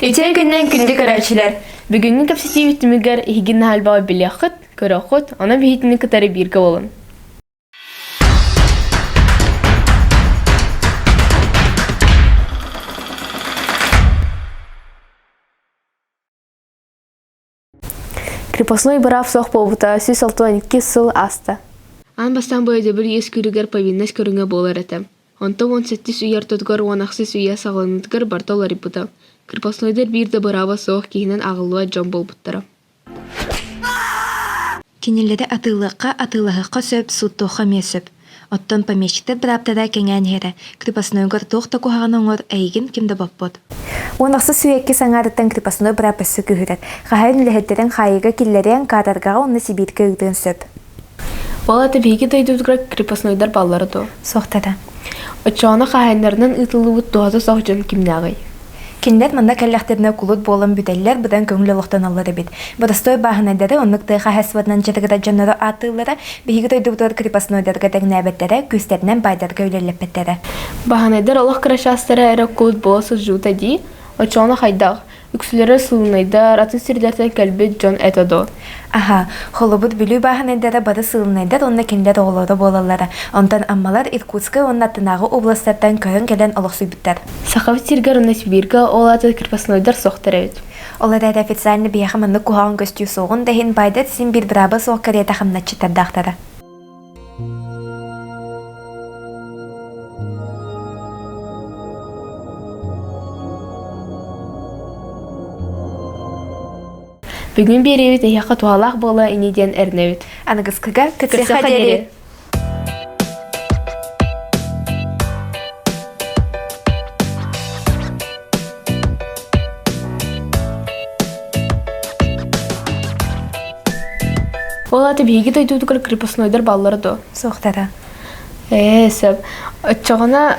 Итен күннен күнді көрәчілер. Бүгінгі көпсеті үттімігер егін халбағы біліқыт, көріқыт, ана бейітіні кітары біргі болын. Крепостной бұрап соқ болбыта сүз 6-12 сыл аста. Ан бастан бойды бір ес көрігер повинность көріңе болар әтім. Онта 17 үйер тұтғыр, 16 үйе сағылынытғыр бартол арипыта. Крепостнойдер бірді бұрава соқ кейінен ағылуа жон болбыттара. Кенелері атылыққа сөп, суттуға месіп. Оттон помещиктер бір аптада кәңән хері. Крепостнойгар тоқта кухаған оңыр әйгін кімді баппод. 16 сүйекке саңарыттан крепостной бір апасы күйірет. Қағайын үліхеттерін қайыға келлерен қарарға онны Сибирге үгден сөп. Ол аты бейгі дойдудыра крепостнойдар баллары до. Соқтада. Очоғына қағайынларынан ұтылы бұт доғазы соқ жон кімнағай. Кенлер манда кәлләхтеріне құлыт болын бүтәлілер бұдан көңілі лоқтан алыры бет. Бұдастой бағынайдары онлықты қағасвадынан жетігіда жанары атылары бейгі дойдудыр крепостнойдарға дәгін әбеттері көстерінен байдарға өлелепеттері. Бағынайдар олық қырашастары әрі құлыт боласы жуыта дей, очоғына қайдақ. Үксілері сылынайдар, атын сирдерден кәлбет жон әтадо. Аха, холобут бүлі бағынайдары бары сылынайдар, онна кенлер оғылары болалары. Онтан аммалар Иркутска, онна аттынағы областардан көрін келен олық сүйбіттер. Сақавы тергер онна Сибирга олаты крепостнойдар соқтар әуд. Олар әрі официальны бияқымынны кухағын көстю соғын дәхін байдат син бір бірабы соқ карета қамнатчы тардақтары. Бүгін береуіт әйяққа туалақ бола инеден әрнеуіт. Анығызқыға күтсе Күтсе қадері. Ол аты бейгі дойдудығыр крепостнойдар баллары до. Соқтара. Сөп. Отчоғына...